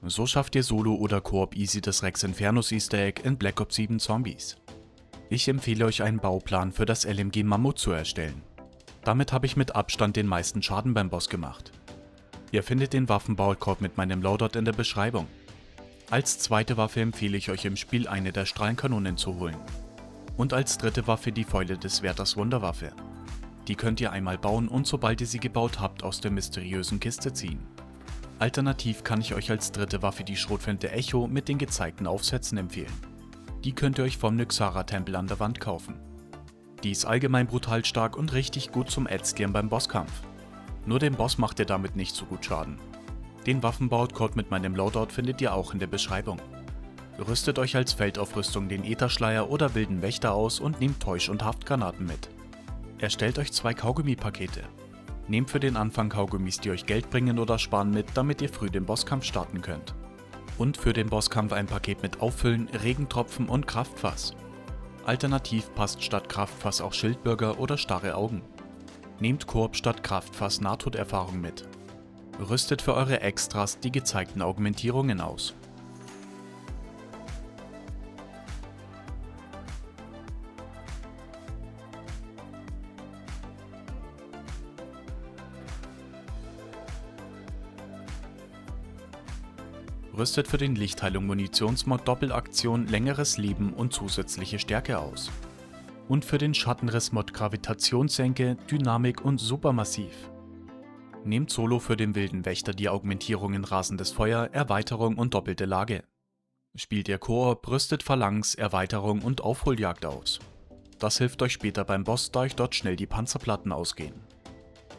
So schafft ihr Solo oder Koop easy das Rex Infernus Easter Egg in Black Ops 7 Zombies. Ich empfehle euch einen Bauplan für das LMG Mammut zu erstellen. Damit habe ich mit Abstand den meisten Schaden beim Boss gemacht. Ihr findet den Waffenbaukorb mit meinem Loadout in der Beschreibung. Als zweite Waffe empfehle ich euch im Spiel eine der Strahlenkanonen zu holen. Und als dritte Waffe die Fäule des Wärters Wunderwaffe. Die könnt ihr einmal bauen und sobald ihr sie gebaut habt aus der mysteriösen Kiste ziehen. Alternativ kann ich euch als dritte Waffe die Schrotflinte Echo mit den gezeigten Aufsätzen empfehlen. Die könnt ihr euch vom Nyxara-Tempel an der Wand kaufen. Die ist allgemein brutal stark und richtig gut zum Adskillen beim Bosskampf. Nur dem Boss macht ihr damit nicht so gut Schaden. Den Waffenbaucode mit meinem Loadout findet ihr auch in der Beschreibung. Rüstet euch als Feldaufrüstung den Ätherschleier oder wilden Wächter aus und nehmt Täusch- und Haftgranaten mit. Erstellt euch 2 Kaugummi-Pakete. Nehmt für den Anfang Kaugummis, die euch Geld bringen oder sparen mit, damit ihr früh den Bosskampf starten könnt. Und für den Bosskampf ein Paket mit Auffüllen, Regentropfen und Kraftfass. Alternativ passt statt Kraftfass auch Schildbürger oder starre Augen. Nehmt Koop statt Kraftfass Nahtoderfahrung mit. Rüstet für eure Extras die gezeigten Augmentierungen aus. Rüstet für den Lichtheilung Munitionsmod Doppelaktion längeres Leben und zusätzliche Stärke aus. Und für den Schattenriss-Mod Gravitationssenke, Dynamik und Supermassiv. Nehmt Solo für den wilden Wächter die Augmentierungen Rasendes Feuer, Erweiterung und doppelte Lage. Spielt ihr Koop, rüstet Phalanx, Erweiterung und Aufholjagd aus. Das hilft euch später beim Boss, da euch dort schnell die Panzerplatten ausgehen.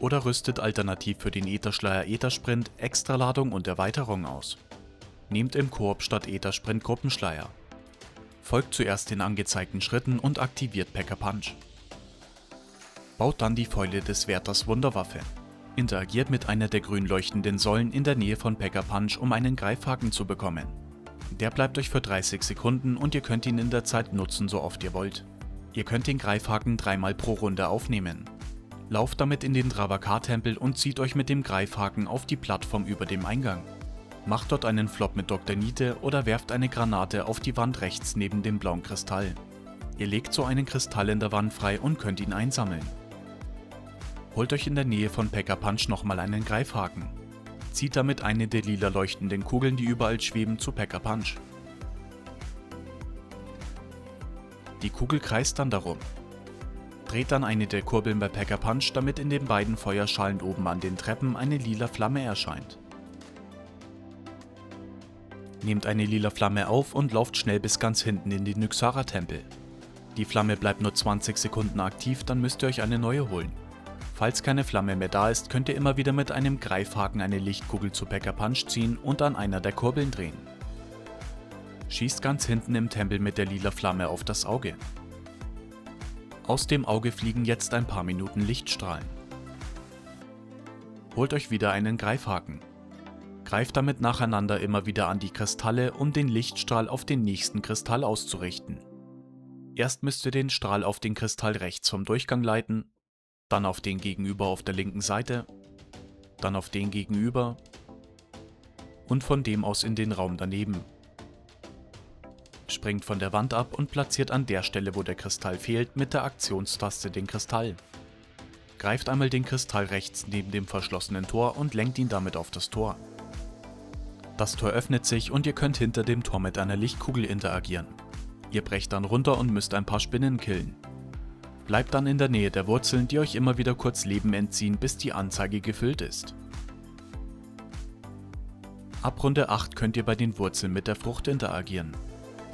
Oder rüstet alternativ für den Ätherschleier Äthersprint, Extraladung und Erweiterung aus. Nehmt im Koop statt Äthersprint Gruppenschleier. Folgt zuerst den angezeigten Schritten und aktiviert Pack-a-Punch. Baut dann die Fäule des Wärters Wunderwaffe. Interagiert mit einer der grün leuchtenden Säulen in der Nähe von Pack-a-Punch, um einen Greifhaken zu bekommen. Der bleibt euch für 30 Sekunden und ihr könnt ihn in der Zeit nutzen, so oft ihr wollt. Ihr könnt den Greifhaken 3-mal pro Runde aufnehmen. Lauft damit in den Dravakar-Tempel und zieht euch mit dem Greifhaken auf die Plattform über dem Eingang. Macht dort einen Flop mit Dr. Niete oder werft eine Granate auf die Wand rechts neben dem blauen Kristall. Ihr legt so einen Kristall in der Wand frei und könnt ihn einsammeln. Holt euch in der Nähe von Pack-a-Punch nochmal einen Greifhaken. Zieht damit eine der lila leuchtenden Kugeln, die überall schweben, zu Pack-a-Punch. Die Kugel kreist dann darum. Dreht dann eine der Kurbeln bei Pack-a-Punch, damit in den beiden Feuerschalen oben an den Treppen eine lila Flamme erscheint. Nehmt eine lila Flamme auf und lauft schnell bis ganz hinten in den Nyxara-Tempel. Die Flamme bleibt nur 20 Sekunden aktiv, dann müsst ihr euch eine neue holen. Falls keine Flamme mehr da ist, könnt ihr immer wieder mit einem Greifhaken eine Lichtkugel zu Pack-a-Punch ziehen und an einer der Kurbeln drehen. Schießt ganz hinten im Tempel mit der lila Flamme auf das Auge. Aus dem Auge fliegen jetzt ein paar Minuten Lichtstrahlen. Holt euch wieder einen Greifhaken. Greift damit nacheinander immer wieder an die Kristalle, um den Lichtstrahl auf den nächsten Kristall auszurichten. Erst müsst ihr den Strahl auf den Kristall rechts vom Durchgang leiten, dann auf den gegenüber auf der linken Seite, dann auf den gegenüber und von dem aus in den Raum daneben. Springt von der Wand ab und platziert an der Stelle, wo der Kristall fehlt, mit der Aktionstaste den Kristall. Greift einmal den Kristall rechts neben dem verschlossenen Tor und lenkt ihn damit auf das Tor. Das Tor öffnet sich und ihr könnt hinter dem Tor mit einer Lichtkugel interagieren. Ihr brecht dann runter und müsst ein paar Spinnen killen. Bleibt dann in der Nähe der Wurzeln, die euch immer wieder kurz Leben entziehen, bis die Anzeige gefüllt ist. Ab Runde 8 könnt ihr bei den Wurzeln mit der Frucht interagieren.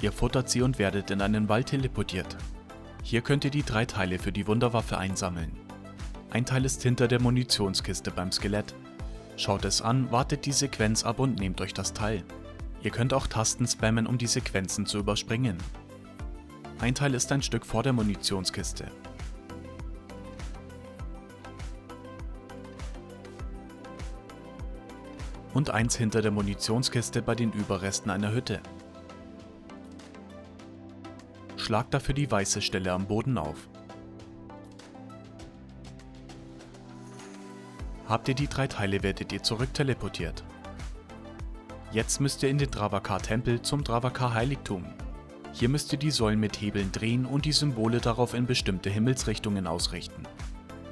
Ihr futtert sie und werdet in einen Wald teleportiert. Hier könnt ihr die 3 Teile für die Wunderwaffe einsammeln. Ein Teil ist hinter der Munitionskiste beim Skelett. Schaut es an, wartet die Sequenz ab und nehmt euch das Teil. Ihr könnt auch Tasten spammen, um die Sequenzen zu überspringen. Ein Teil ist ein Stück vor der Munitionskiste. Und eins hinter der Munitionskiste bei den Überresten einer Hütte. Schlagt dafür die weiße Stelle am Boden auf. Habt ihr die 3 Teile, werdet ihr zurück teleportiert. Jetzt müsst ihr in den Dravaka-Tempel zum Dravaka-Heiligtum. Hier müsst ihr die Säulen mit Hebeln drehen und die Symbole darauf in bestimmte Himmelsrichtungen ausrichten.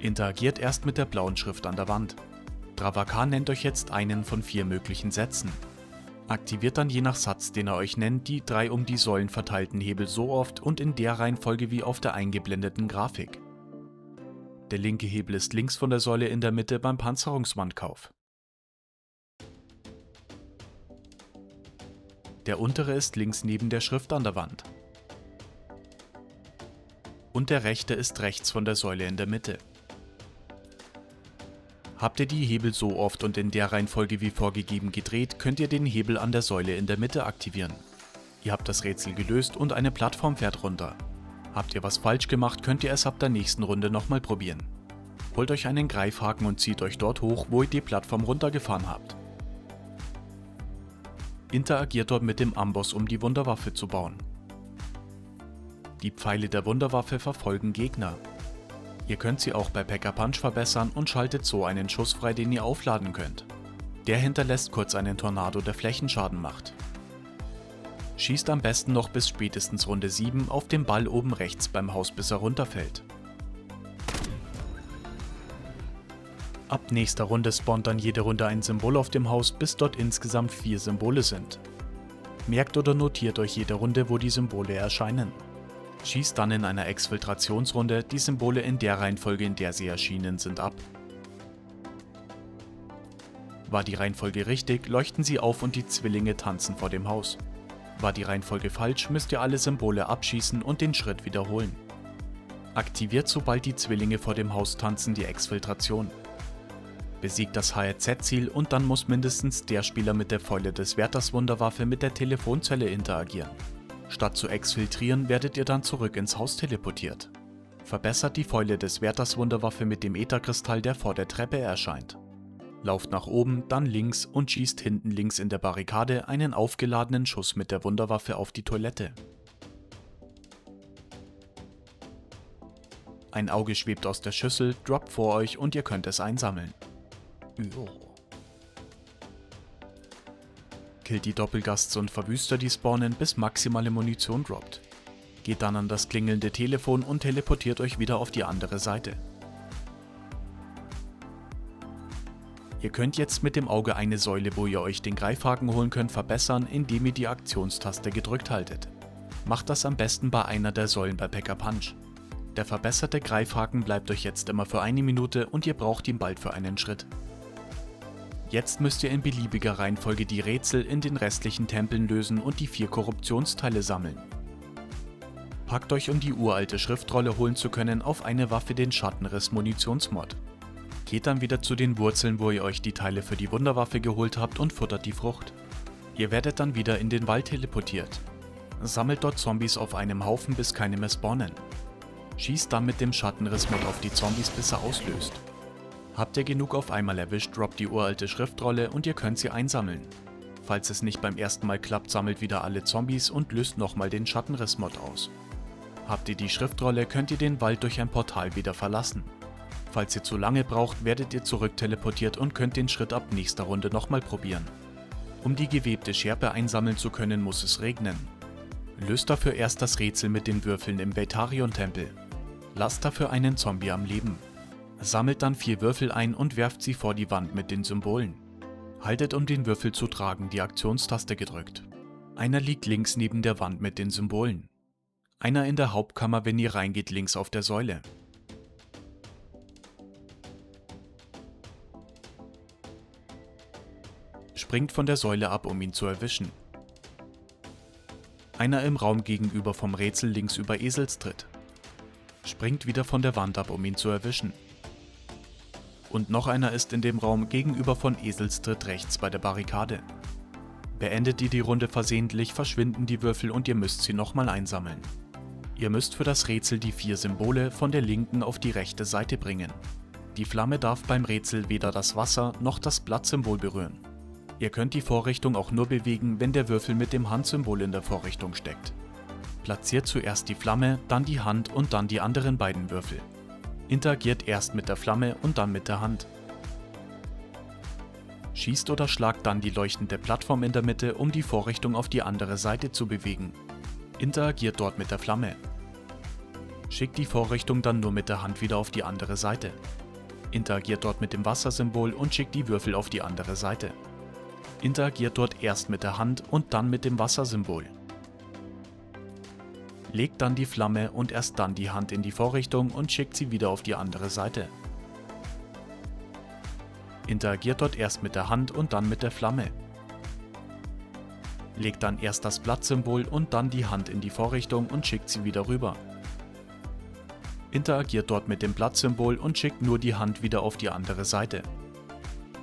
Interagiert erst mit der blauen Schrift an der Wand. Dravaka nennt euch jetzt einen von 4 möglichen Sätzen. Aktiviert dann je nach Satz, den er euch nennt, die 3 um die Säulen verteilten Hebel so oft und in der Reihenfolge wie auf der eingeblendeten Grafik. Der linke Hebel ist links von der Säule in der Mitte beim Panzerungswandkauf. Der untere ist links neben der Schrift an der Wand. Und der rechte ist rechts von der Säule in der Mitte. Habt ihr die Hebel so oft und in der Reihenfolge wie vorgegeben gedreht, könnt ihr den Hebel an der Säule in der Mitte aktivieren. Ihr habt das Rätsel gelöst und eine Plattform fährt runter. Habt ihr was falsch gemacht, könnt ihr es ab der nächsten Runde nochmal probieren. Holt euch einen Greifhaken und zieht euch dort hoch, wo ihr die Plattform runtergefahren habt. Interagiert dort mit dem Amboss, um die Wunderwaffe zu bauen. Die Pfeile der Wunderwaffe verfolgen Gegner. Ihr könnt sie auch bei Pack-a-Punch verbessern und schaltet so einen Schuss frei, den ihr aufladen könnt. Der hinterlässt kurz einen Tornado, der Flächenschaden macht. Schießt am besten noch bis spätestens Runde 7 auf den Ball oben rechts beim Haus, bis er runterfällt. Ab nächster Runde spawnt dann jede Runde ein Symbol auf dem Haus, bis dort insgesamt 4 Symbole sind. Merkt oder notiert euch jede Runde, wo die Symbole erscheinen. Schießt dann in einer Exfiltrationsrunde die Symbole in der Reihenfolge, in der sie erschienen sind, ab. War die Reihenfolge richtig, leuchten sie auf und die Zwillinge tanzen vor dem Haus. War die Reihenfolge falsch, müsst ihr alle Symbole abschießen und den Schritt wiederholen. Aktiviert, sobald die Zwillinge vor dem Haus tanzen, die Exfiltration. Besiegt das HRZ-Ziel und dann muss mindestens der Spieler mit der Fäule des Wärters Wunderwaffe mit der Telefonzelle interagieren. Statt zu exfiltrieren, werdet ihr dann zurück ins Haus teleportiert. Verbessert die Fäule des Wärters Wunderwaffe mit dem Ätherkristall, der vor der Treppe erscheint. Lauft nach oben, dann links und schießt hinten links in der Barrikade einen aufgeladenen Schuss mit der Wunderwaffe auf die Toilette. Ein Auge schwebt aus der Schüssel, droppt vor euch und ihr könnt es einsammeln. Killt die Doppelgasts und Verwüster, die spawnen, bis maximale Munition droppt. Geht dann an das klingelnde Telefon und teleportiert euch wieder auf die andere Seite. Ihr könnt jetzt mit dem Auge eine Säule, wo ihr euch den Greifhaken holen könnt, verbessern, indem ihr die Aktionstaste gedrückt haltet. Macht das am besten bei einer der Säulen bei Pack-a-Punch. Der verbesserte Greifhaken bleibt euch jetzt immer für 1 Minute und ihr braucht ihn bald für einen Schritt. Jetzt müsst ihr in beliebiger Reihenfolge die Rätsel in den restlichen Tempeln lösen und die 4 Korruptionsteile sammeln. Packt euch, um die uralte Schriftrolle holen zu können, auf eine Waffe den Schattenriss Munitionsmod. Geht dann wieder zu den Wurzeln, wo ihr euch die Teile für die Wunderwaffe geholt habt und futtert die Frucht. Ihr werdet dann wieder in den Wald teleportiert. Sammelt dort Zombies auf einem Haufen, bis keine mehr spawnen. Schießt dann mit dem Schattenriss-Mod auf die Zombies, bis er auslöst. Habt ihr genug auf einmal erwischt, droppt die uralte Schriftrolle und ihr könnt sie einsammeln. Falls es nicht beim ersten Mal klappt, sammelt wieder alle Zombies und löst nochmal den Schattenriss-Mod aus. Habt ihr die Schriftrolle, könnt ihr den Wald durch ein Portal wieder verlassen. Falls ihr zu lange braucht, werdet ihr zurück teleportiert und könnt den Schritt ab nächster Runde nochmal probieren. Um die gewebte Schärpe einsammeln zu können, muss es regnen. Löst dafür erst das Rätsel mit den Würfeln im Veitarion-Tempel. Lasst dafür einen Zombie am Leben. Sammelt dann 4 Würfel ein und werft sie vor die Wand mit den Symbolen. Haltet, um den Würfel zu tragen, die Aktionstaste gedrückt. Einer liegt links neben der Wand mit den Symbolen. Einer in der Hauptkammer, wenn ihr reingeht, links auf der Säule. Springt von der Säule ab, um ihn zu erwischen. Einer im Raum gegenüber vom Rätsel links über Eselstritt. Springt wieder von der Wand ab, um ihn zu erwischen. Und noch einer ist in dem Raum gegenüber von Eselstritt rechts bei der Barrikade. Beendet ihr die Runde versehentlich, verschwinden die Würfel und ihr müsst sie nochmal einsammeln. Ihr müsst für das Rätsel die 4 Symbole von der linken auf die rechte Seite bringen. Die Flamme darf beim Rätsel weder das Wasser noch das Blattsymbol berühren. Ihr könnt die Vorrichtung auch nur bewegen, wenn der Würfel mit dem Handsymbol in der Vorrichtung steckt. Platziert zuerst die Flamme, dann die Hand und dann die anderen beiden Würfel. Interagiert erst mit der Flamme und dann mit der Hand. Schießt oder schlagt dann die leuchtende Plattform in der Mitte, um die Vorrichtung auf die andere Seite zu bewegen. Interagiert dort mit der Flamme. Schickt die Vorrichtung dann nur mit der Hand wieder auf die andere Seite. Interagiert dort mit dem Wassersymbol und schickt die Würfel auf die andere Seite. Interagiert dort erst mit der Hand und dann mit dem Wassersymbol. Legt dann die Flamme und erst dann die Hand in die Vorrichtung und schickt sie wieder auf die andere Seite. Interagiert dort erst mit der Hand und dann mit der Flamme. Legt dann erst das Blattsymbol und dann die Hand in die Vorrichtung und schickt sie wieder rüber. Interagiert dort mit dem Blattsymbol und schickt nur die Hand wieder auf die andere Seite.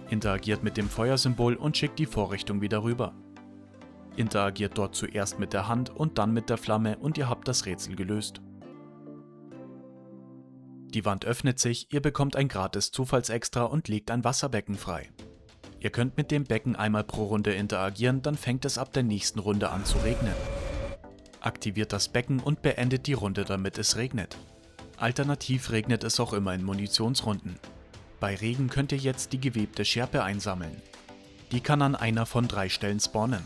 Interagiert mit dem Feuersymbol und schickt die Vorrichtung wieder rüber. Interagiert dort zuerst mit der Hand und dann mit der Flamme und ihr habt das Rätsel gelöst. Die Wand öffnet sich, ihr bekommt ein gratis Zufallsextra und legt ein Wasserbecken frei. Ihr könnt mit dem Becken einmal pro Runde interagieren, dann fängt es ab der nächsten Runde an zu regnen. Aktiviert das Becken und beendet die Runde, damit es regnet. Alternativ regnet es auch immer in Munitionsrunden. Bei Regen könnt ihr jetzt die gewebte Schärpe einsammeln. Die kann an einer von 3 Stellen spawnen.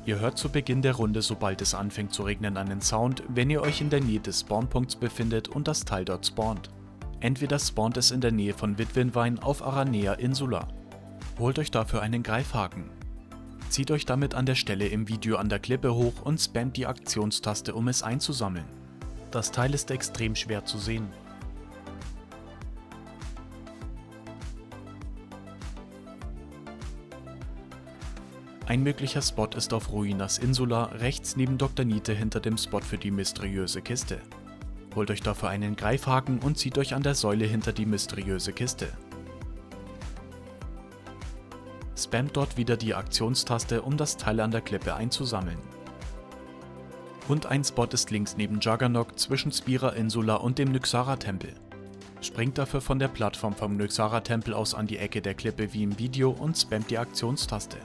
Ihr hört zu Beginn der Runde, sobald es anfängt zu regnen, einen Sound, wenn ihr euch in der Nähe des Spawnpunkts befindet und das Teil dort spawnt. Entweder spawnt es in der Nähe von Witwenwein auf Aranea Insula. Holt euch dafür einen Greifhaken. Zieht euch damit an der Stelle im Video an der Klippe hoch und spammt die Aktionstaste, um es einzusammeln. Das Teil ist extrem schwer zu sehen. Ein möglicher Spot ist auf Ruinas Insula, rechts neben Dr. Niete hinter dem Spot für die mysteriöse Kiste. Holt euch dafür einen Greifhaken und zieht euch an der Säule hinter die mysteriöse Kiste. Spammt dort wieder die Aktionstaste, um das Teil an der Klippe einzusammeln. Und ein Spot ist links neben Juggernog zwischen Spira Insula und dem Nyxara-Tempel. Springt dafür von der Plattform vom Nyxara-Tempel aus an die Ecke der Klippe wie im Video und spammt die Aktionstaste.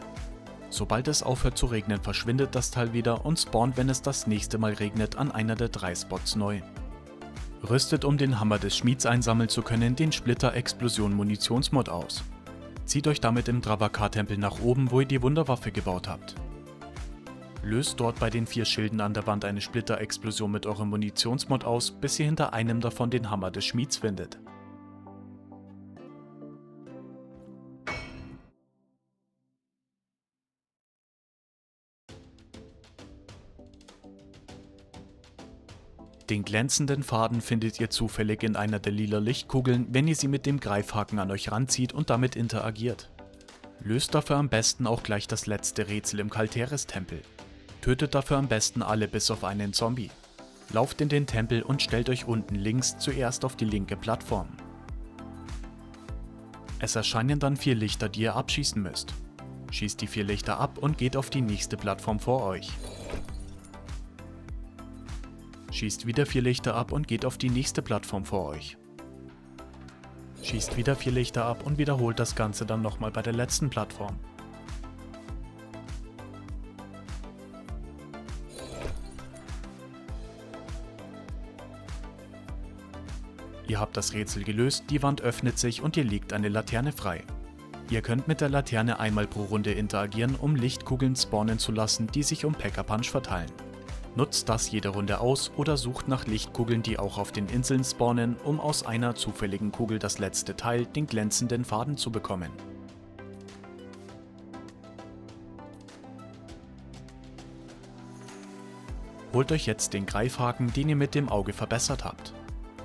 Sobald es aufhört zu regnen, verschwindet das Teil wieder und spawnt, wenn es das nächste Mal regnet, an einer der 3 Spots neu. Rüstet, um den Hammer des Schmieds einsammeln zu können, den Splitter-Explosion-Munitionsmod aus. Zieht euch damit im Dravakar-Tempel nach oben, wo ihr die Wunderwaffe gebaut habt. Löst dort bei den 4 Schilden an der Wand eine Splitter-Explosion mit eurem Munitionsmod aus, bis ihr hinter einem davon den Hammer des Schmieds findet. Den glänzenden Faden findet ihr zufällig in einer der lila Lichtkugeln, wenn ihr sie mit dem Greifhaken an euch ranzieht und damit interagiert. Löst dafür am besten auch gleich das letzte Rätsel im Kalteris-Tempel. Tötet dafür am besten alle bis auf einen Zombie. Lauft in den Tempel und stellt euch unten links zuerst auf die linke Plattform. Es erscheinen dann 4 Lichter, die ihr abschießen müsst. Schießt die 4 Lichter ab und geht auf die nächste Plattform vor euch. Schießt wieder 4 Lichter ab und geht auf die nächste Plattform vor euch. Schießt wieder 4 Lichter ab und wiederholt das Ganze dann nochmal bei der letzten Plattform. Ihr habt das Rätsel gelöst, die Wand öffnet sich und ihr legt eine Laterne frei. Ihr könnt mit der Laterne einmal pro Runde interagieren, um Lichtkugeln spawnen zu lassen, die sich um Pack-a-Punch verteilen. Nutzt das jede Runde aus oder sucht nach Lichtkugeln, die auch auf den Inseln spawnen, um aus einer zufälligen Kugel das letzte Teil, den glänzenden Faden, zu bekommen. Holt euch jetzt den Greifhaken, den ihr mit dem Auge verbessert habt.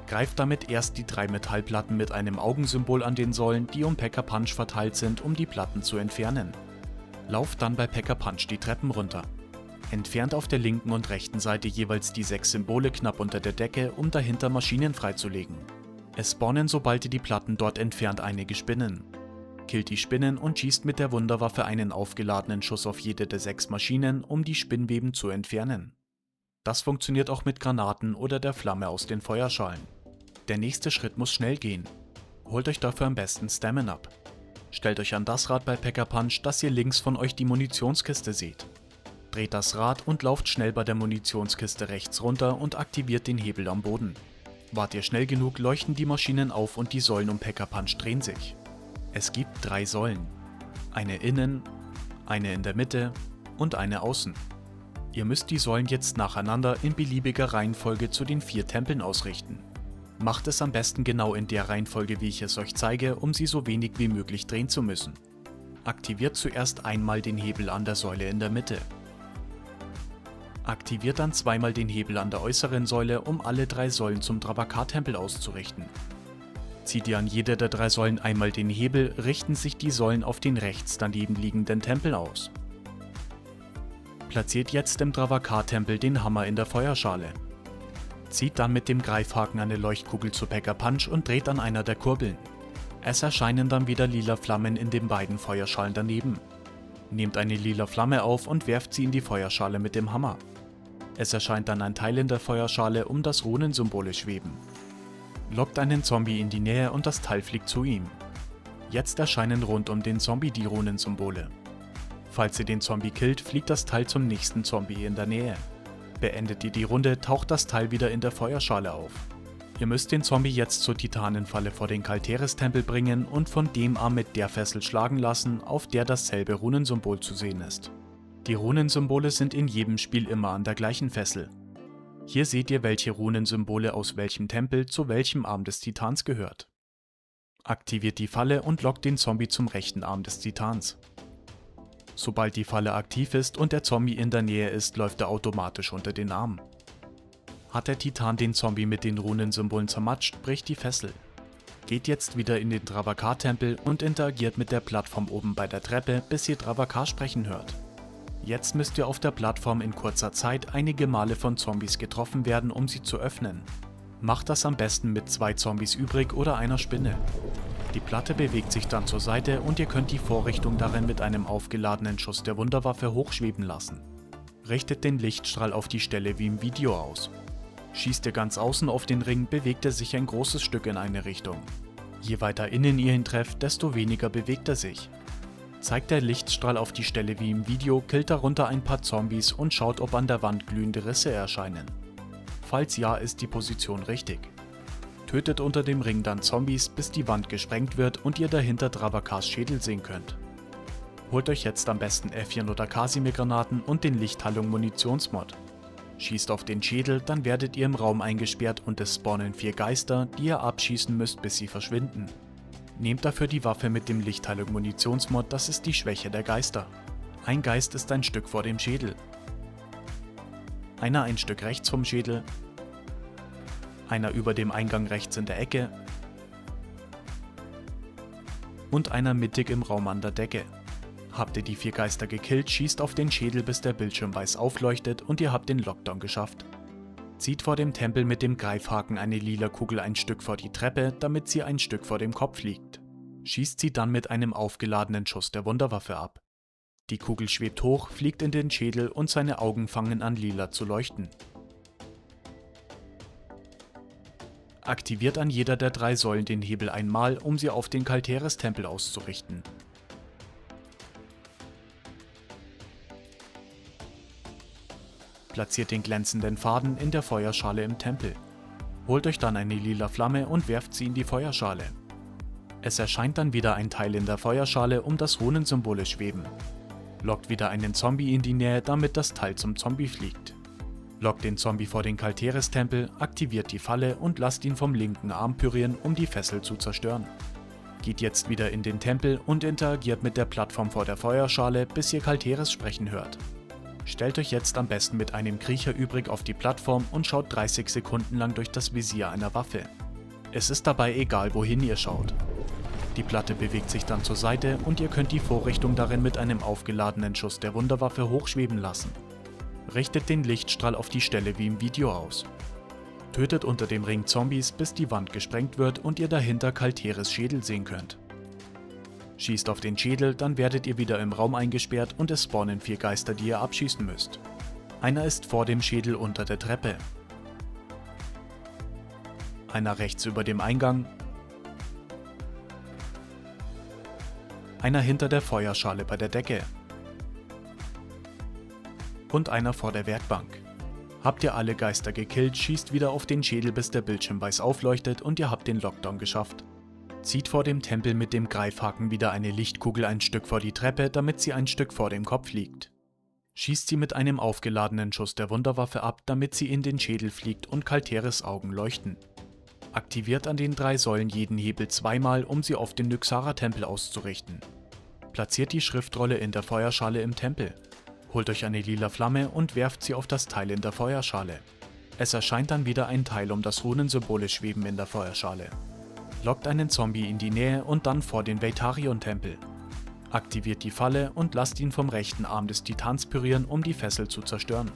Greift damit erst die 3 Metallplatten mit einem Augensymbol an den Säulen, die um Pack-a-Punch verteilt sind, um die Platten zu entfernen. Lauft dann bei Pack-a-Punch die Treppen runter. Entfernt auf der linken und rechten Seite jeweils die 6 Symbole knapp unter der Decke, um dahinter Maschinen freizulegen. Es spawnen, sobald ihr die Platten dort entfernt, einige Spinnen. Killt die Spinnen und schießt mit der Wunderwaffe einen aufgeladenen Schuss auf jede der 6 Maschinen, um die Spinnweben zu entfernen. Das funktioniert auch mit Granaten oder der Flamme aus den Feuerschalen. Der nächste Schritt muss schnell gehen. Holt euch dafür am besten Stamina ab. Stellt euch an das Rad bei Pack-a-Punch, dass ihr links von euch die Munitionskiste seht. Dreht das Rad und lauft schnell bei der Munitionskiste rechts runter und aktiviert den Hebel am Boden. Wart ihr schnell genug, leuchten die Maschinen auf und die Säulen um Pack-a-Punch drehen sich. Es gibt 3 Säulen. eine innen, eine in der Mitte und eine außen. Ihr müsst die Säulen jetzt nacheinander in beliebiger Reihenfolge zu den 4 Tempeln ausrichten. Macht es am besten genau in der Reihenfolge, wie ich es euch zeige, um sie so wenig wie möglich drehen zu müssen. Aktiviert zuerst einmal den Hebel an der Säule in der Mitte. Aktiviert dann zweimal den Hebel an der äußeren Säule, um alle 3 Säulen zum Travakar-Tempel auszurichten. Zieht ihr an jeder der 3 Säulen einmal den Hebel, richten sich die Säulen auf den rechts daneben liegenden Tempel aus. Platziert jetzt im Travakar-Tempel den Hammer in der Feuerschale. Zieht dann mit dem Greifhaken eine Leuchtkugel zu Pack-a-Punch und dreht an einer der Kurbeln. Es erscheinen dann wieder lila Flammen in den beiden Feuerschalen daneben. Nehmt eine lila Flamme auf und werft sie in die Feuerschale mit dem Hammer. Es erscheint dann ein Teil in der Feuerschale, um das Runensymbole schweben. Lockt einen Zombie in die Nähe und das Teil fliegt zu ihm. Jetzt erscheinen rund um den Zombie die Runensymbole. Falls ihr den Zombie killt, fliegt das Teil zum nächsten Zombie in der Nähe. Beendet ihr die Runde, taucht das Teil wieder in der Feuerschale auf. Ihr müsst den Zombie jetzt zur Titanenfalle vor den Kalteres-Tempel bringen und von dem Arm mit der Fessel schlagen lassen, auf der dasselbe Runensymbol zu sehen ist. Die Runensymbole sind in jedem Spiel immer an der gleichen Fessel. Hier seht ihr, welche Runensymbole aus welchem Tempel zu welchem Arm des Titans gehört. Aktiviert die Falle und lockt den Zombie zum rechten Arm des Titans. Sobald die Falle aktiv ist und der Zombie in der Nähe ist, läuft er automatisch unter den Arm. Hat der Titan den Zombie mit den Runensymbolen zermatscht, bricht die Fessel. Geht jetzt wieder in den Travakar-Tempel und interagiert mit der Plattform oben bei der Treppe, bis ihr Travakar sprechen hört. Jetzt müsst ihr auf der Plattform in kurzer Zeit einige Male von Zombies getroffen werden, um sie zu öffnen. Macht das am besten mit 2 Zombies übrig oder einer Spinne. Die Platte bewegt sich dann zur Seite und ihr könnt die Vorrichtung darin mit einem aufgeladenen Schuss der Wunderwaffe hochschweben lassen. Richtet den Lichtstrahl auf die Stelle wie im Video aus. Schießt ihr ganz außen auf den Ring, bewegt er sich ein großes Stück in eine Richtung. Je weiter innen ihr ihn trefft, desto weniger bewegt er sich. Zeigt der Lichtstrahl auf die Stelle wie im Video, killt darunter ein paar Zombies und schaut, ob an der Wand glühende Risse erscheinen. Falls ja, ist die Position richtig. Tötet unter dem Ring dann Zombies, bis die Wand gesprengt wird und ihr dahinter Travakars Schädel sehen könnt. Holt euch jetzt am besten F4 oder Casimir-Granaten und den Lichtheilung-Munitionsmod. Schießt auf den Schädel, dann werdet ihr im Raum eingesperrt und es spawnen 4 Geister, die ihr abschießen müsst, bis sie verschwinden. Nehmt dafür die Waffe mit dem Lichtheilung-Munitionsmod, das ist die Schwäche der Geister. Ein Geist ist ein Stück vor dem Schädel. Einer ein Stück rechts vom Schädel. Einer über dem Eingang rechts in der Ecke. Und einer mittig im Raum an der Decke. Habt ihr die 4 Geister gekillt, schießt auf den Schädel, bis der Bildschirm weiß aufleuchtet und ihr habt den Lockdown geschafft. Zieht vor dem Tempel mit dem Greifhaken eine lila Kugel ein Stück vor die Treppe, damit sie ein Stück vor dem Kopf liegt. Schießt sie dann mit einem aufgeladenen Schuss der Wunderwaffe ab. Die Kugel schwebt hoch, fliegt in den Schädel und seine Augen fangen an lila zu leuchten. Aktiviert an jeder der 3 Säulen den Hebel einmal, um sie auf den Kalteres-Tempel auszurichten. Platziert den glänzenden Faden in der Feuerschale im Tempel. Holt euch dann eine lila Flamme und werft sie in die Feuerschale. Es erscheint dann wieder ein Teil in der Feuerschale, um das Runensymbole schweben. Lockt wieder einen Zombie in die Nähe, damit das Teil zum Zombie fliegt. Lockt den Zombie vor den Kalteres-Tempel, aktiviert die Falle und lasst ihn vom linken Arm pürieren, um die Fessel zu zerstören. Geht jetzt wieder in den Tempel und interagiert mit der Plattform vor der Feuerschale, bis ihr Kalteres sprechen hört. Stellt euch jetzt am besten mit einem Kriecher übrig auf die Plattform und schaut 30 Sekunden lang durch das Visier einer Waffe. Es ist dabei egal, wohin ihr schaut. Die Platte bewegt sich dann zur Seite und ihr könnt die Vorrichtung darin mit einem aufgeladenen Schuss der Wunderwaffe hochschweben lassen. Richtet den Lichtstrahl auf die Stelle wie im Video aus. Tötet unter dem Ring Zombies, bis die Wand gesprengt wird und ihr dahinter Kalteres Schädel sehen könnt. Schießt auf den Schädel, dann werdet ihr wieder im Raum eingesperrt und es spawnen 4 Geister, die ihr abschießen müsst. Einer ist vor dem Schädel unter der Treppe. Einer rechts über dem Eingang. Einer hinter der Feuerschale bei der Decke. Und einer vor der Werkbank. Habt ihr alle Geister gekillt, schießt wieder auf den Schädel, bis der Bildschirm weiß aufleuchtet und ihr habt den Lockdown geschafft. Zieht vor dem Tempel mit dem Greifhaken wieder eine Lichtkugel ein Stück vor die Treppe, damit sie ein Stück vor dem Kopf liegt. Schießt sie mit einem aufgeladenen Schuss der Wunderwaffe ab, damit sie in den Schädel fliegt und Kalteris Augen leuchten. Aktiviert an den 3 Säulen jeden Hebel zweimal, um sie auf den Nyxara-Tempel auszurichten. Platziert die Schriftrolle in der Feuerschale im Tempel. Holt euch eine lila Flamme und werft sie auf das Teil in der Feuerschale. Es erscheint dann wieder ein Teil, um das Runensymbole schweben in der Feuerschale. Lockt einen Zombie in die Nähe und dann vor den Veitarion-Tempel. Aktiviert die Falle und lasst ihn vom rechten Arm des Titans pürieren, um die Fessel zu zerstören.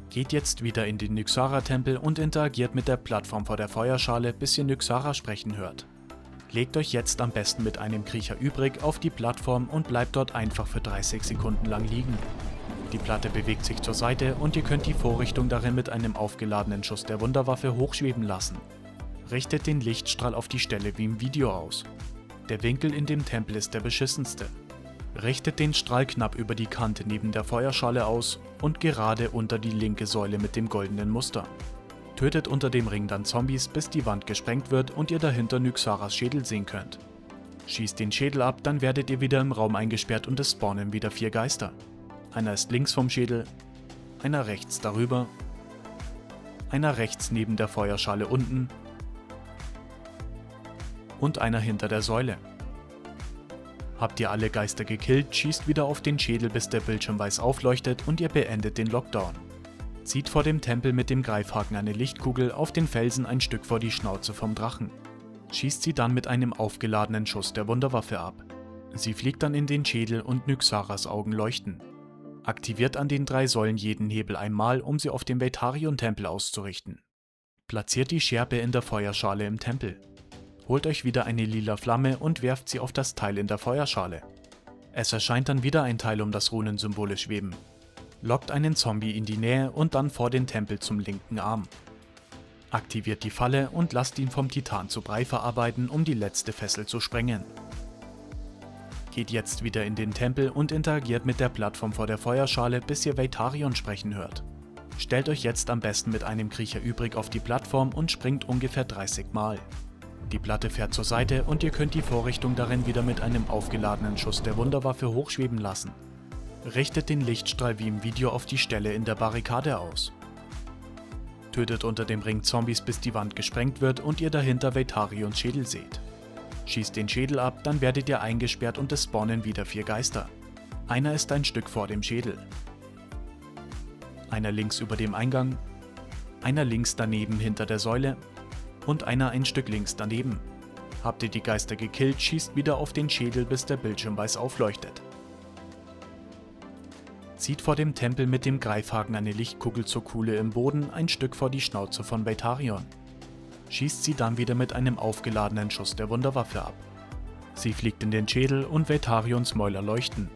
Geht jetzt wieder in den Nyxara-Tempel und interagiert mit der Plattform vor der Feuerschale, bis ihr Nyxara sprechen hört. Legt euch jetzt am besten mit einem Kriecher übrig auf die Plattform und bleibt dort einfach für 30 Sekunden lang liegen. Die Platte bewegt sich zur Seite und ihr könnt die Vorrichtung darin mit einem aufgeladenen Schuss der Wunderwaffe hochschweben lassen. Richtet den Lichtstrahl auf die Stelle wie im Video aus. Der Winkel in dem Tempel ist der beschissenste. Richtet den Strahl knapp über die Kante neben der Feuerschale aus und gerade unter die linke Säule mit dem goldenen Muster. Tötet unter dem Ring dann Zombies, bis die Wand gesprengt wird und ihr dahinter Nyxaras Schädel sehen könnt. Schießt den Schädel ab, dann werdet ihr wieder im Raum eingesperrt und es spawnen wieder 4 Geister. Einer ist links vom Schädel, einer rechts darüber, einer rechts neben der Feuerschale unten und einer hinter der Säule. Habt ihr alle Geister gekillt, schießt wieder auf den Schädel, bis der Bildschirm weiß aufleuchtet und ihr beendet den Lockdown. Zieht vor dem Tempel mit dem Greifhaken eine Lichtkugel auf den Felsen ein Stück vor die Schnauze vom Drachen. Schießt sie dann mit einem aufgeladenen Schuss der Wunderwaffe ab. Sie fliegt dann in den Schädel und Nyxaras Augen leuchten. Aktiviert an den 3 Säulen jeden Hebel einmal, um sie auf den Veitarion-Tempel auszurichten. Platziert die Scherbe in der Feuerschale im Tempel. Holt euch wieder eine lila Flamme und werft sie auf das Teil in der Feuerschale. Es erscheint dann wieder ein Teil, um das Runensymbole schweben. Lockt einen Zombie in die Nähe und dann vor den Tempel zum linken Arm. Aktiviert die Falle und lasst ihn vom Titan zu Brei verarbeiten, um die letzte Fessel zu sprengen. Geht jetzt wieder in den Tempel und interagiert mit der Plattform vor der Feuerschale, bis ihr Veitarion sprechen hört. Stellt euch jetzt am besten mit einem Kriecher übrig auf die Plattform und springt ungefähr 30 Mal. Die Platte fährt zur Seite und ihr könnt die Vorrichtung darin wieder mit einem aufgeladenen Schuss der Wunderwaffe hochschweben lassen. Richtet den Lichtstrahl wie im Video auf die Stelle in der Barrikade aus. Tötet unter dem Ring Zombies, bis die Wand gesprengt wird und ihr dahinter Veitarions Schädel seht. Schießt den Schädel ab, dann werdet ihr eingesperrt und es spawnen wieder 4 Geister. Einer ist ein Stück vor dem Schädel. Einer links über dem Eingang, einer links daneben hinter der Säule und einer ein Stück links daneben. Habt ihr die Geister gekillt, schießt wieder auf den Schädel, bis der Bildschirm weiß aufleuchtet. Zieht vor dem Tempel mit dem Greifhaken eine Lichtkugel zur Kuhle im Boden ein Stück vor die Schnauze von Veitarion. Schießt sie dann wieder mit einem aufgeladenen Schuss der Wunderwaffe ab. Sie fliegt in den Schädel und Veitarions Mäuler leuchten.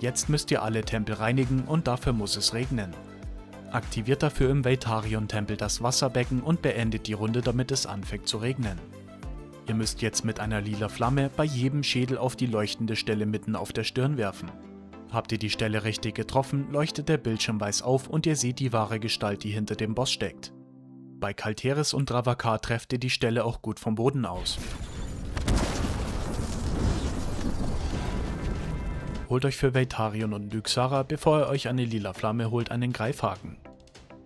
Jetzt müsst ihr alle Tempel reinigen und dafür muss es regnen. Aktiviert dafür im Veitarion-Tempel das Wasserbecken und beendet die Runde, damit es anfängt zu regnen. Ihr müsst jetzt mit einer lila Flamme bei jedem Schädel auf die leuchtende Stelle mitten auf der Stirn werfen. Habt ihr die Stelle richtig getroffen, leuchtet der Bildschirm weiß auf und ihr seht die wahre Gestalt, die hinter dem Boss steckt. Bei Kalteris und Dravakar trefft ihr die Stelle auch gut vom Boden aus. Holt euch für Veitarion und Nyxara, bevor ihr euch eine lila Flamme holt, einen Greifhaken.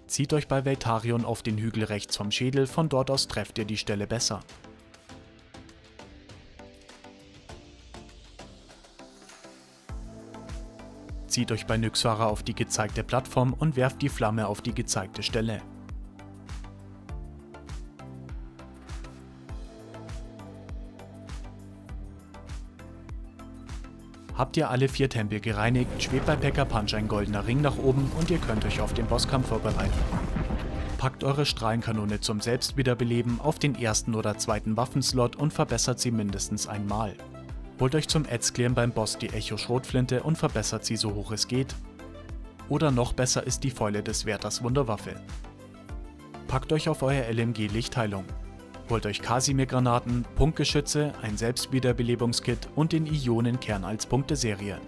Zieht euch bei Veitarion auf den Hügel rechts vom Schädel, von dort aus trefft ihr die Stelle besser. Zieht euch bei Nyxara auf die gezeigte Plattform und werft die Flamme auf die gezeigte Stelle. Habt ihr alle 4 Tempel gereinigt, schwebt bei Pack-a-Punch ein goldener Ring nach oben und ihr könnt euch auf den Bosskampf vorbereiten. Packt eure Strahlenkanone zum Selbstwiederbeleben auf den ersten oder zweiten Waffenslot und verbessert sie mindestens einmal. Holt euch zum Ads-Clearen beim Boss die Echo-Schrotflinte und verbessert sie so hoch es geht. Oder noch besser ist die Fäule des Wärters Wunderwaffe. Packt euch auf euer LMG Lichtheilung. Holt euch Kasimir-Granaten, Punktgeschütze, ein Selbstwiederbelebungskit und den Ionenkern als Punkteserie.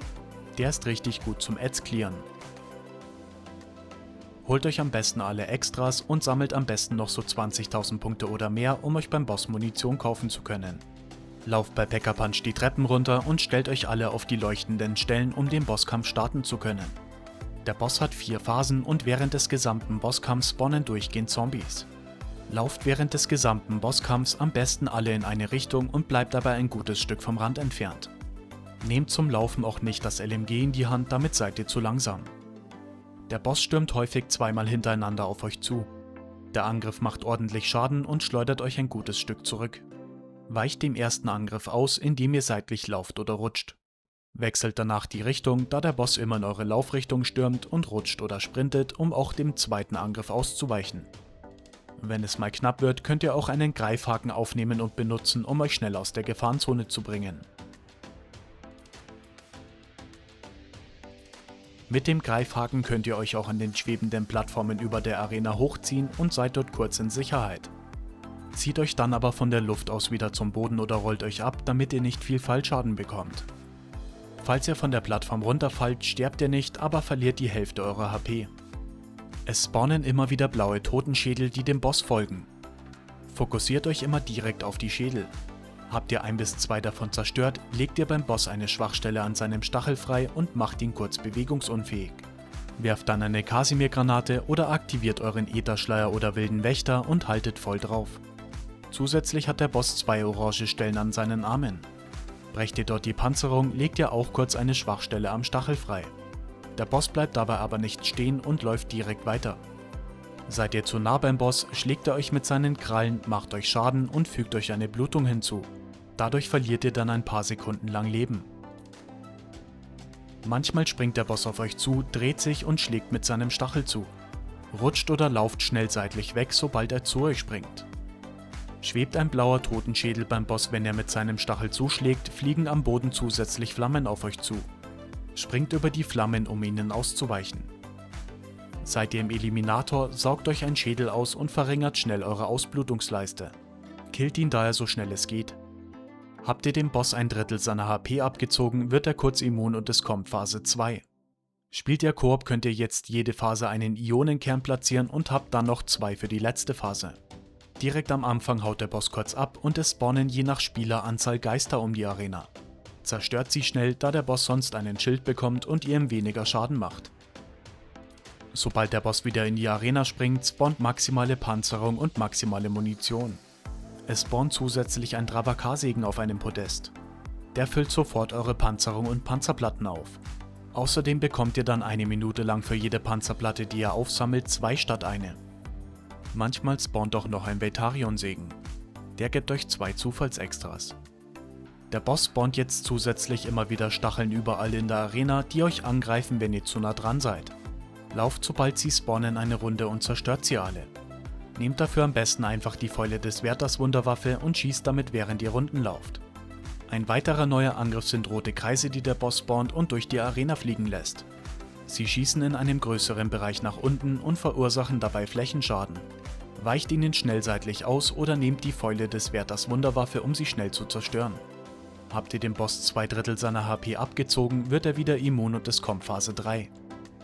Der ist richtig gut zum Ads-Clearen. Holt euch am besten alle Extras und sammelt am besten noch so 20.000 Punkte oder mehr, um euch beim Boss Munition kaufen zu können. Lauft bei Pack-a-Punch die Treppen runter und stellt euch alle auf die leuchtenden Stellen, um den Bosskampf starten zu können. Der Boss hat 4 Phasen und während des gesamten Bosskampfs spawnen durchgehend Zombies. Lauft während des gesamten Bosskampfs am besten alle in eine Richtung und bleibt dabei ein gutes Stück vom Rand entfernt. Nehmt zum Laufen auch nicht das LMG in die Hand, damit seid ihr zu langsam. Der Boss stürmt häufig zweimal hintereinander auf euch zu. Der Angriff macht ordentlich Schaden und schleudert euch ein gutes Stück zurück. Weicht dem ersten Angriff aus, indem ihr seitlich lauft oder rutscht. Wechselt danach die Richtung, da der Boss immer in eure Laufrichtung stürmt und rutscht oder sprintet, um auch dem zweiten Angriff auszuweichen. Wenn es mal knapp wird, könnt ihr auch einen Greifhaken aufnehmen und benutzen, um euch schnell aus der Gefahrenzone zu bringen. Mit dem Greifhaken könnt ihr euch auch an den schwebenden Plattformen über der Arena hochziehen und seid dort kurz in Sicherheit. Zieht euch dann aber von der Luft aus wieder zum Boden oder rollt euch ab, damit ihr nicht viel Fallschaden bekommt. Falls ihr von der Plattform runterfallt, sterbt ihr nicht, aber verliert die Hälfte eurer HP. Es spawnen immer wieder blaue Totenschädel, die dem Boss folgen. Fokussiert euch immer direkt auf die Schädel. Habt ihr 1 bis 2 davon zerstört, legt ihr beim Boss eine Schwachstelle an seinem Stachel frei und macht ihn kurz bewegungsunfähig. Werft dann eine Kasimir-Granate oder aktiviert euren Ätherschleier oder wilden Wächter und haltet voll drauf. Zusätzlich hat der Boss 2 orange Stellen an seinen Armen. Brecht ihr dort die Panzerung, legt ihr auch kurz eine Schwachstelle am Stachel frei. Der Boss bleibt dabei aber nicht stehen und läuft direkt weiter. Seid ihr zu nah beim Boss, schlägt er euch mit seinen Krallen, macht euch Schaden und fügt euch eine Blutung hinzu. Dadurch verliert ihr dann ein paar Sekunden lang Leben. Manchmal springt der Boss auf euch zu, dreht sich und schlägt mit seinem Stachel zu. Rutscht oder lauft schnell seitlich weg, sobald er zu euch springt. Schwebt ein blauer Totenschädel beim Boss, wenn er mit seinem Stachel zuschlägt, fliegen am Boden zusätzlich Flammen auf euch zu. Springt über die Flammen, um ihnen auszuweichen. Seid ihr im Eliminator, saugt euch ein Schädel aus und verringert schnell eure Ausblutungsleiste. Killt ihn daher so schnell es geht. Habt ihr dem Boss ein Drittel seiner HP abgezogen, wird er kurz immun und es kommt Phase 2. Spielt ihr Koop, könnt ihr jetzt jede Phase einen Ionenkern platzieren und habt dann noch 2 für die letzte Phase. Direkt am Anfang haut der Boss kurz ab und es spawnen je nach Spieleranzahl Geister um die Arena. Zerstört sie schnell, da der Boss sonst einen Schild bekommt und ihr ihm weniger Schaden macht. Sobald der Boss wieder in die Arena springt, spawnt maximale Panzerung und maximale Munition. Es spawnt zusätzlich ein Dravakar-Segen auf einem Podest. Der füllt sofort eure Panzerung und Panzerplatten auf. Außerdem bekommt ihr dann 1 Minute lang für jede Panzerplatte, die ihr aufsammelt, 2 statt 1. Manchmal spawnt auch noch ein Veltarion-Segen. Der gibt euch 2 Zufallsextras. Der Boss spawnt jetzt zusätzlich immer wieder Stacheln überall in der Arena, die euch angreifen, wenn ihr zu nah dran seid. Lauft sobald sie spawnen eine Runde und zerstört sie alle. Nehmt dafür am besten einfach die Fäule des Wärters Wunderwaffe und schießt damit während ihr Runden lauft. Ein weiterer neuer Angriff sind rote Kreise, die der Boss spawnt und durch die Arena fliegen lässt. Sie schießen in einem größeren Bereich nach unten und verursachen dabei Flächenschaden. Weicht ihnen schnell seitlich aus oder nehmt die Fäule des Wärters Wunderwaffe, um sie schnell zu zerstören. Habt ihr dem Boss 2 Drittel seiner HP abgezogen, wird er wieder immun und es kommt Phase 3.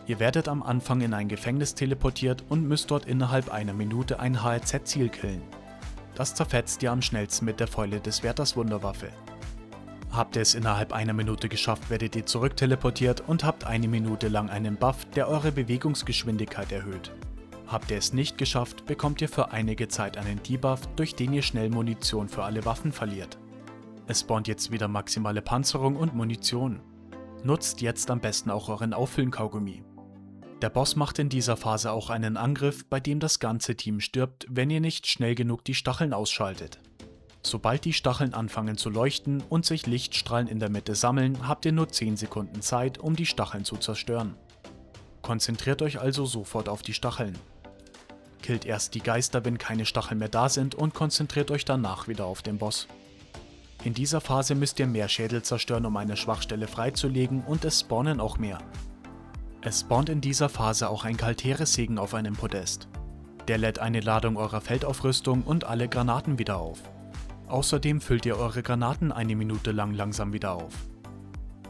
Ihr werdet am Anfang in ein Gefängnis teleportiert und müsst dort innerhalb einer Minute ein HRZ-Ziel killen. Das zerfetzt ihr am schnellsten mit der Fäule des Wärters Wunderwaffe. Habt ihr es innerhalb einer Minute geschafft, werdet ihr zurückteleportiert und habt 1 Minute lang einen Buff, der eure Bewegungsgeschwindigkeit erhöht. Habt ihr es nicht geschafft, bekommt ihr für einige Zeit einen Debuff, durch den ihr schnell Munition für alle Waffen verliert. Es spawnt jetzt wieder maximale Panzerung und Munition. Nutzt jetzt am besten auch euren Auffüllen-Kaugummi. Der Boss macht in dieser Phase auch einen Angriff, bei dem das ganze Team stirbt, wenn ihr nicht schnell genug die Stacheln ausschaltet. Sobald die Stacheln anfangen zu leuchten und sich Lichtstrahlen in der Mitte sammeln, habt ihr nur 10 Sekunden Zeit, um die Stacheln zu zerstören. Konzentriert euch also sofort auf die Stacheln. Killt erst die Geister, wenn keine Stacheln mehr da sind und konzentriert euch danach wieder auf den Boss. In dieser Phase müsst ihr mehr Schädel zerstören, um eine Schwachstelle freizulegen und es spawnen auch mehr. Es spawnt in dieser Phase auch ein Kalteres-Segen auf einem Podest. Der lädt eine Ladung eurer Feldaufrüstung und alle Granaten wieder auf. Außerdem füllt ihr eure Granaten 1 Minute lang langsam wieder auf.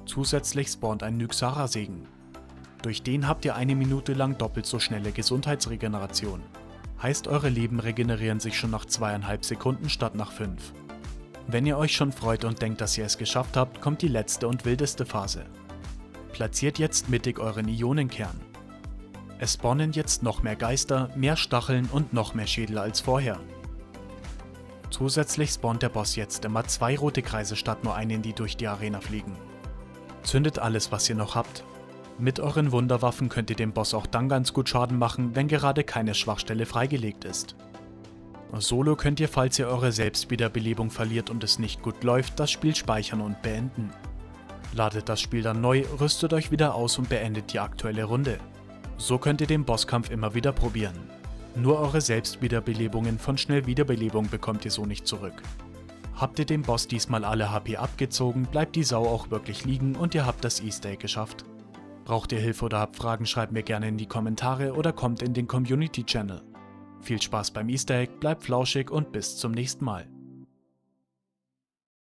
Zusätzlich spawnt ein Nyxara-Segen. Durch den habt ihr 1 Minute lang doppelt so schnelle Gesundheitsregeneration. Heißt, eure Leben regenerieren sich schon nach 2,5 Sekunden statt nach 5. Wenn ihr euch schon freut und denkt, dass ihr es geschafft habt, kommt die letzte und wildeste Phase. Platziert jetzt mittig euren Ionenkern. Es spawnen jetzt noch mehr Geister, mehr Stacheln und noch mehr Schädel als vorher. Zusätzlich spawnt der Boss jetzt immer 2 rote Kreise statt nur einen, die durch die Arena fliegen. Zündet alles, was ihr noch habt. Mit euren Wunderwaffen könnt ihr dem Boss auch dann ganz gut Schaden machen, wenn gerade keine Schwachstelle freigelegt ist. Solo könnt ihr, falls ihr eure Selbstwiederbelebung verliert und es nicht gut läuft, das Spiel speichern und beenden. Ladet das Spiel dann neu, rüstet euch wieder aus und beendet die aktuelle Runde. So könnt ihr den Bosskampf immer wieder probieren. Nur eure Selbstwiederbelebungen von Schnellwiederbelebung bekommt ihr so nicht zurück. Habt ihr dem Boss diesmal alle HP abgezogen, bleibt die Sau auch wirklich liegen und ihr habt das Easter Egg geschafft. Braucht ihr Hilfe oder habt Fragen, schreibt mir gerne in die Kommentare oder kommt in den Community Channel. Viel Spaß beim Easter Egg, bleibt flauschig und bis zum nächsten Mal.